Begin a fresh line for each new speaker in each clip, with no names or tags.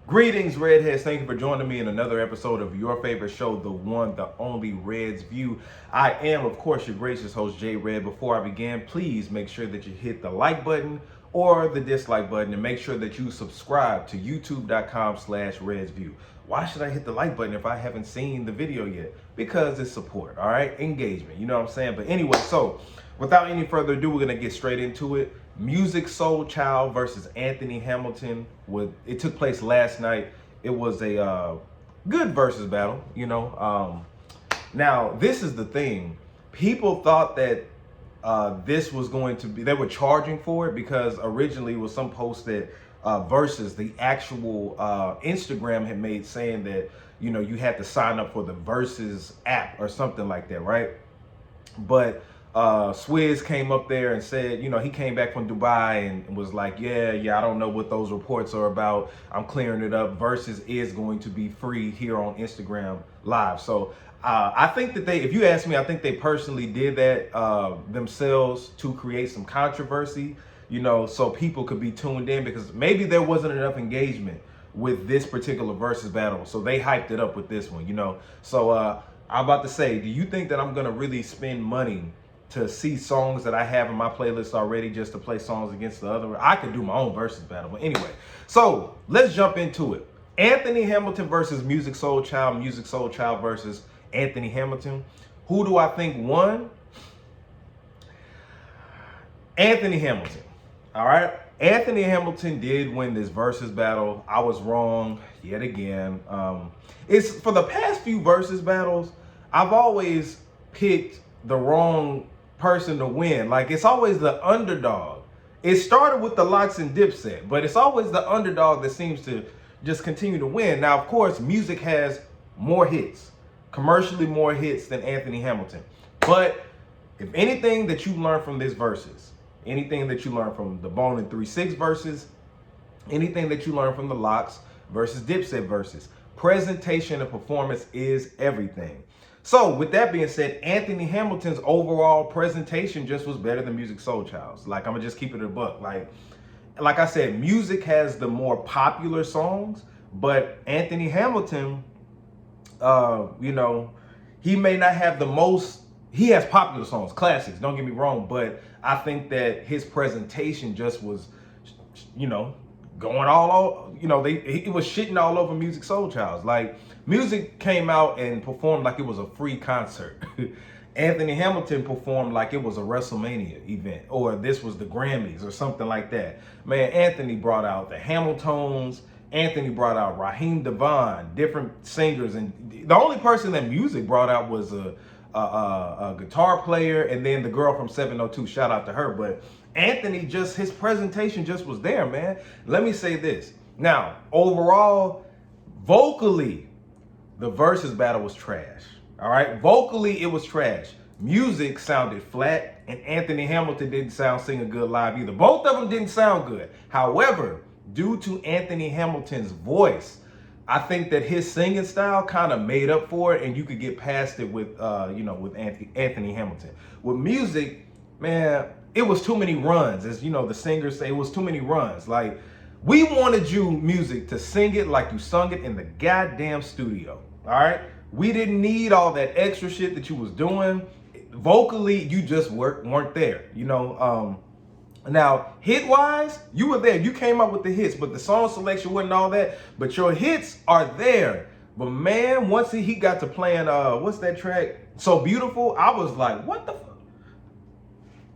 Greetings, Redheads. Thank you for joining me in another episode of your favorite show, the one, the only Red's View. I am, of course, your gracious host, J Red. Before I begin, please make sure that you hit the like button or the dislike button and make sure that you subscribe to youtube.com/Red's View. Why should I hit the like button if I haven't seen the video yet? Because it's support, all right? Engagement, you know what I'm saying? But anyway, so without any further ado, we're going to get straight into it. Musiq Soulchild versus Anthony Hamilton. It took place last night. It was a good versus battle, you know. Now, this is the thing. People thought that this was going to be, they were charging for it because originally it was some post that versus the actual Instagram had made saying that, you know, you had to sign up for the Versus app or something like that, right? But Swizz came up there and said, you know, he came back from Dubai and was like, yeah, I don't know what those reports are about. I'm clearing it up. Versus is going to be free here on Instagram Live. So I think that if you ask me, I think they personally did that themselves to create some controversy, you know, so people could be tuned in because maybe there wasn't enough engagement with this particular versus battle. So they hyped it up with this one, you know. So I'm about to say, do you think that I'm going to really spend money to see songs that I have in my playlist already just to play songs against the other? I could do my own versus battle. But anyway, so let's jump into it. Anthony Hamilton versus Musiq Soulchild. Musiq Soulchild versus Anthony Hamilton. Who do I think won? Anthony Hamilton. All right. Anthony Hamilton did win this versus battle. I was wrong yet again. It's for the past few versus battles, I've always picked the wrong person to win. Like, it's always the underdog. It started with the Lox and Dipset, but it's always the underdog that seems to just continue to win. Now, of course, Musiq has more hits, commercially more hits than Anthony Hamilton. But if anything that you learn from this versus, anything that you learn from the Bone and 3-6 versus, anything that you learn from the Lox versus Dipset versus, presentation and performance is everything. So with that being said, Anthony Hamilton's overall presentation just was better than Musiq Soulchild's. Like, I'm gonna just keep it a buck. Like I said, Musiq has the more popular songs, but Anthony Hamilton, you know, he may not have the most. He has popular songs, classics. Don't get me wrong, but I think that his presentation just was, you know, going all, you know, it was shitting all over Musiq Soulchild's. Like, Musiq came out and performed like it was a free concert. Anthony Hamilton performed like it was a WrestleMania event, or this was the Grammys or something like that. Man, Anthony brought out the Hamiltons. Anthony brought out Raheem Devon, different singers, and the only person that Musiq brought out was a guitar player, and then the girl from 702. Shout out to her. But Anthony, just his presentation just was there, man. Let me say this. Now, overall, vocally, the versus battle was trash. All right, vocally it was trash. Musiq sounded flat, and Anthony Hamilton didn't singing good live either. Both of them didn't sound good. However, due to Anthony Hamilton's voice, I think that his singing style kind of made up for it, and you could get past it with, you know, with Anthony Hamilton. With Musiq, man, it was too many runs. As you know, the singers say, it was too many runs. Like, we wanted you, Musiq, to sing it like you sung it in the goddamn studio. All right, we didn't need all that extra shit that you was doing. Vocally, you just weren't there. You know. Now, hit-wise, you were there. You came up with the hits, but the song selection wasn't all that. But your hits are there. But man, once he got to playing, what's that track? So Beautiful, I was like, what the fuck?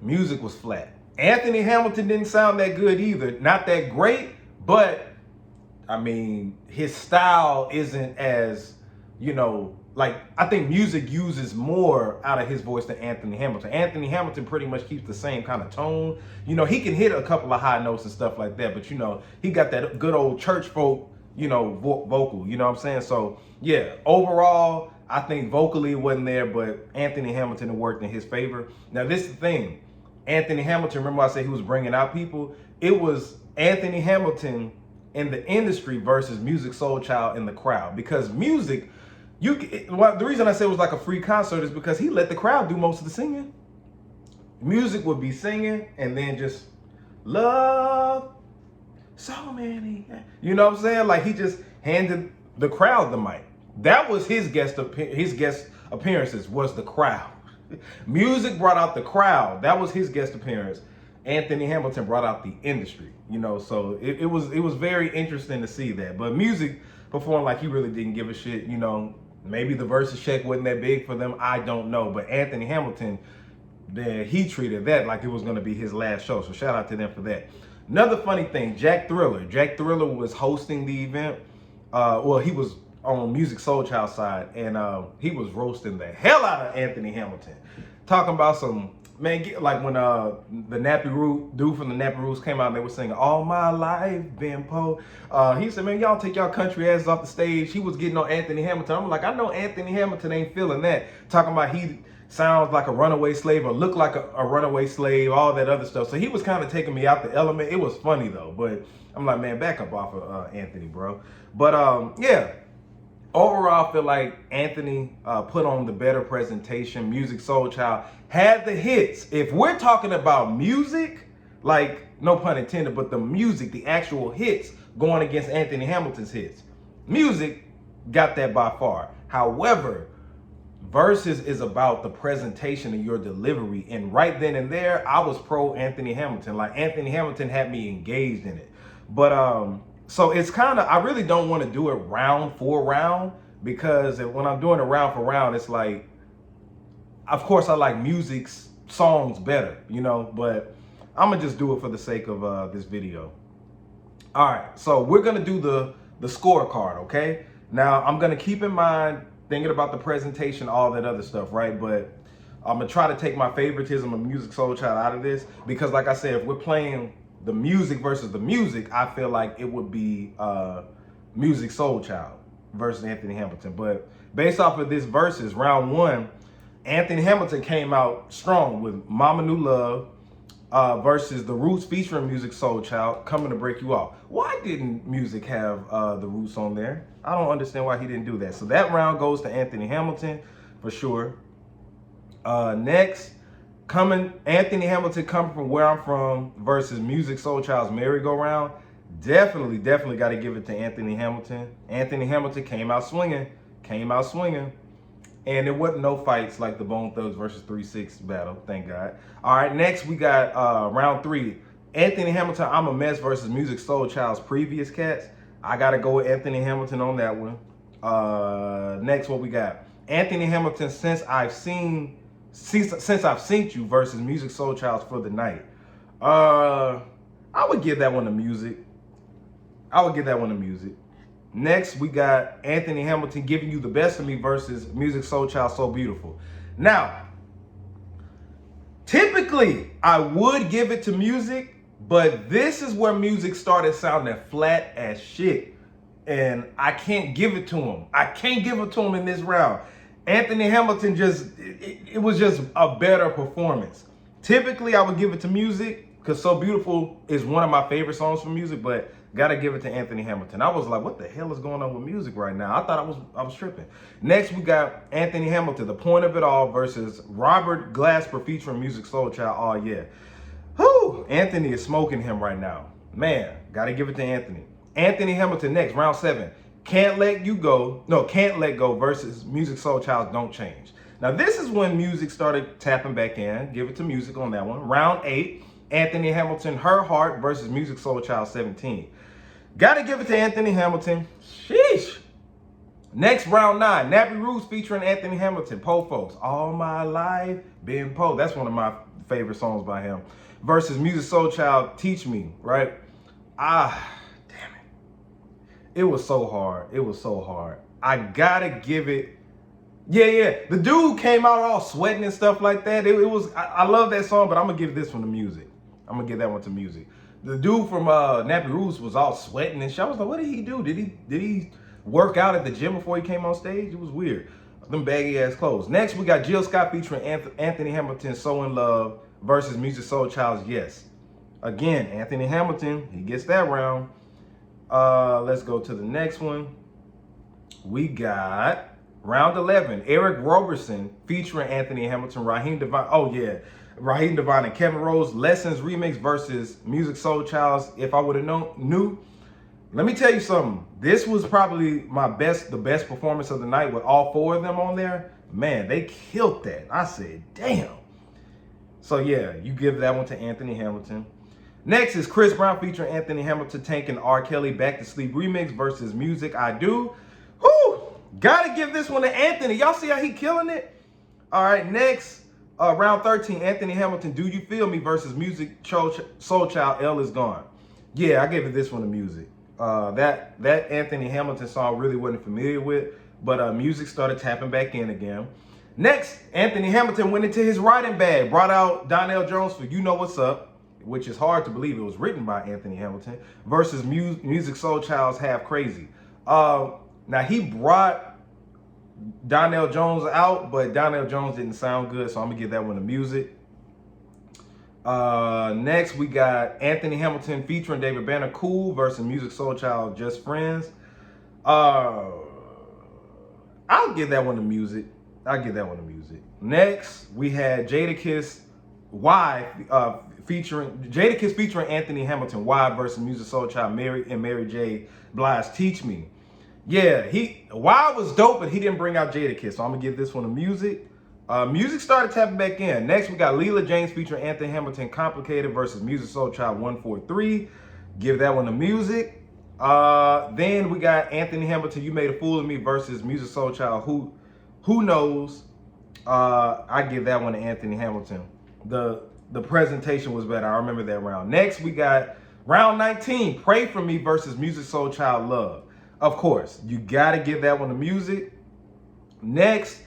Musiq was flat. Anthony Hamilton didn't sound that good either. Not that great, but, I mean, his style isn't as, you know, like, I think Musiq uses more out of his voice than Anthony Hamilton. Anthony Hamilton pretty much keeps the same kind of tone. You know, he can hit a couple of high notes and stuff like that, but, you know, he got that good old church folk, you know, vocal, you know what I'm saying? So, yeah, overall, I think vocally it wasn't there, but Anthony Hamilton worked in his favor. Now, this is the thing. Anthony Hamilton, remember I said he was bringing out people? It was Anthony Hamilton in the industry versus Musiq Soulchild in the crowd. Because Musiq, the reason I said it was like a free concert is because he let the crowd do most of the singing. Musiq would be singing and then just love So many. You know what I'm saying? Like he just handed the crowd the mic. That was his guest appearances was the crowd. Music brought out the crowd. That was his guest appearance. Anthony Hamilton brought out the industry. You know, so it was very interesting to see that. But Musiq performed like he really didn't give a shit. You know, maybe the versus check wasn't that big for them. I don't know. But Anthony Hamilton, he treated that like it was going to be his last show. So shout out to them for that. Another funny thing, Jack Thriller. Jack Thriller was hosting the event. Well, he was on Musiq Soulchild side, and he was roasting the hell out of Anthony Hamilton, talking about some like when the Nappy Root dude from the Nappy Roots came out and they were singing "All My Life, Ben Poe." He said, "Man, y'all take y'all country asses off the stage." He was getting on Anthony Hamilton. I'm like, I know Anthony Hamilton ain't feeling that. Talking about he sounds like a runaway slave or look like a runaway slave, all that other stuff. So he was kind of taking me out the element. It was funny though, but I'm like, man, back up off of Anthony, bro. But yeah. Overall, I feel like Anthony put on the better presentation. Musiq Soulchild had the hits. If we're talking about music, like, no pun intended, but the music, the actual hits going against Anthony Hamilton's hits, Musiq got that by far. However, Verzuz is about the presentation and your delivery. And right then and there, I was pro Anthony Hamilton. Like, Anthony Hamilton had me engaged in it. But, so it's kind of, I really don't want to do it round for round, because when I'm doing it round for round, it's like, of course I like Musiq's songs better, you know, but I'm gonna just do it for the sake of this video. All right, so we're gonna do the scorecard, okay? Now I'm gonna keep in mind, thinking about the presentation, all that other stuff, right? But I'm gonna try to take my favoritism of Musiq Soulchild out of this, because like I said, if we're playing the music versus the music, I feel like it would be Musiq Soulchild versus Anthony Hamilton. But based off of this versus round one, Anthony Hamilton came out strong with Mama New Love versus The Roots featuring Musiq Soulchild, Coming to Break You Off. Why didn't Musiq have The Roots on there? I don't understand why he didn't do that. So that round goes to Anthony Hamilton for sure. Next, Anthony Hamilton coming from where I'm from versus Musiq Soulchild's Merry-Go-Round. Definitely got to give it to Anthony Hamilton. Anthony Hamilton came out swinging. And there wasn't no fights like the Bone Thugs versus 3-6 battle, thank God. All right, next we got round three. Anthony Hamilton, I'm a Mess versus Musiq Soulchild's Previous Cats. I got to go with Anthony Hamilton on that one. Next, what we got? Anthony Hamilton, Since I've Seen You versus Musiq Soulchild's For the Night. I would give that one to Musiq. Next, we got Anthony Hamilton, Giving You the Best of Me versus Musiq Soulchild, So Beautiful. Now, typically, I would give it to Musiq, but this is where Musiq started sounding flat as shit. And I can't give it to him. I can't give it to him in this round. Anthony Hamilton it was just a better performance. Typically, I would give it to Musiq because So Beautiful is one of my favorite songs from Musiq, but gotta give it to Anthony Hamilton. I was like, what the hell is going on with Musiq right now? I thought I was tripping. Next, we got Anthony Hamilton, The Point of It All versus Robert Glasper featuring Musiq Soulchild, Oh Yeah. Whew, Anthony is smoking him right now. Man, gotta give it to Anthony. Anthony Hamilton next, round 7. Can't Let Go versus Musiq Soulchild's Don't Change. Now this is when Musiq started tapping back in. Give it to Musiq on that one. Round 8, Anthony Hamilton, Her Heart versus Musiq Soulchild 17. Gotta give it to Anthony Hamilton. Sheesh. Next, round 9, Nappy Roots featuring Anthony Hamilton, Po Folks, All My Life, Ben Poe. That's one of my favorite songs by him. Versus Musiq Soulchild, Teach Me, right? Damn it. It was so hard. I gotta give it. Yeah. The dude came out all sweating and stuff like that. I love that song, but I'm gonna give this one to Musiq. I'm gonna give that one to Musiq. The dude from Nappy Roots was all sweating and shit. I was like, what did he do? Did he work out at the gym before he came on stage? It was weird. Them baggy ass clothes. Next, we got Jill Scott featuring Anthony Hamilton, So in Love versus Musiq Soulchild's Yes. Again, Anthony Hamilton, he gets that round. Let's go to the next one. We got round 11, Eric Roberson featuring Anthony Hamilton, Raheem Devine. Oh yeah, Raheem Devine and Kevin Rose, Lessons remix versus Musiq Soulchild's If I Would Have Knew. Let me tell you something. This was probably the best performance of the night with all four of them on there. Man, they killed that. I said, damn. So yeah, you give that one to Anthony Hamilton. Next is Chris Brown featuring Anthony Hamilton, Tank, and R. Kelly Back to Sleep remix versus Music I Do. Whoo! Gotta give this one to Anthony. Y'all see how he killing it? All right, next, round 13, Anthony Hamilton, Do You Feel Me versus Musiq Soulchild, L Is Gone. Yeah, I gave it this one to Music. That Anthony Hamilton song really wasn't familiar with, but Music started tapping back in again. Next, Anthony Hamilton went into his writing bag, brought out Donnell Jones for You Know What's Up, which is hard to believe it was written by Anthony Hamilton, versus Musiq Soulchild's Half Crazy. Now, he brought Donnell Jones out, but Donnell Jones didn't sound good, so I'm going to give that one to Music. Next, we got Anthony Hamilton featuring David Banner, Cool, versus Musiq Soulchild, Just Friends. I'll give that one to Music. Next, we had Jadakiss featuring Anthony Hamilton, Y versus Musiq Soulchild, Mary J. Blige, Teach Me. Yeah, Y was dope, but he didn't bring out Jadakiss, so I'm gonna give this one to Music. Music started tapping back in. Next, we got Leela James featuring Anthony Hamilton, Complicated versus Musiq Soulchild, 143. Give that one to Music. Then we got Anthony Hamilton, You Made a Fool of Me versus Musiq Soulchild, Who Knows. I give that one to Anthony Hamilton. The presentation was better. I remember that round. Next, we got round 19, Pray For Me versus Musiq Soulchild, Love. Of course, you got to give that one to Music. Next,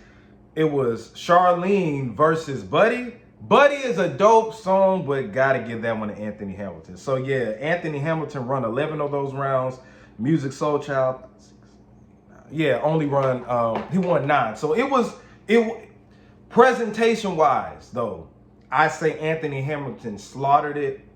it was Charlene versus Buddy. Buddy is a dope song, but got to give that one to Anthony Hamilton. So yeah, Anthony Hamilton run 11 of those rounds. Musiq Soulchild, only run, he won 9. So presentation-wise, though, I say Anthony Hamilton slaughtered it.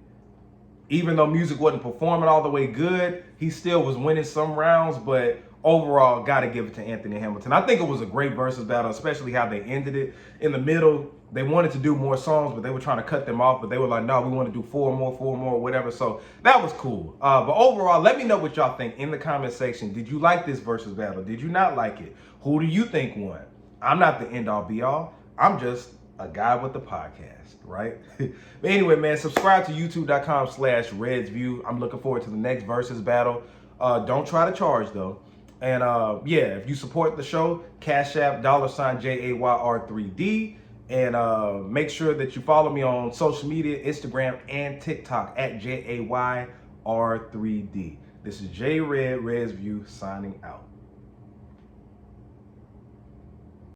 Even though Music wasn't performing all the way good, he still was winning some rounds, but overall, got to give it to Anthony Hamilton. I think it was a great versus battle, especially how they ended it. In the middle, they wanted to do more songs, but they were trying to cut them off, but they were like, no, we want to do four more, whatever. So that was cool. But overall, let me know what y'all think in the comment section. Did you like this versus battle? Did you not like it? Who do you think won? I'm not the end all be all. I'm just a guy with the podcast, right? But anyway, man, subscribe to youtube.com/RedsView. I'm looking forward to the next versus battle. Don't try to charge though. And yeah, if you support the show, Cash App $JAYR3D. And make sure that you follow me on social media, Instagram and TikTok at JAYR3D. This is J Red, RedsView signing out.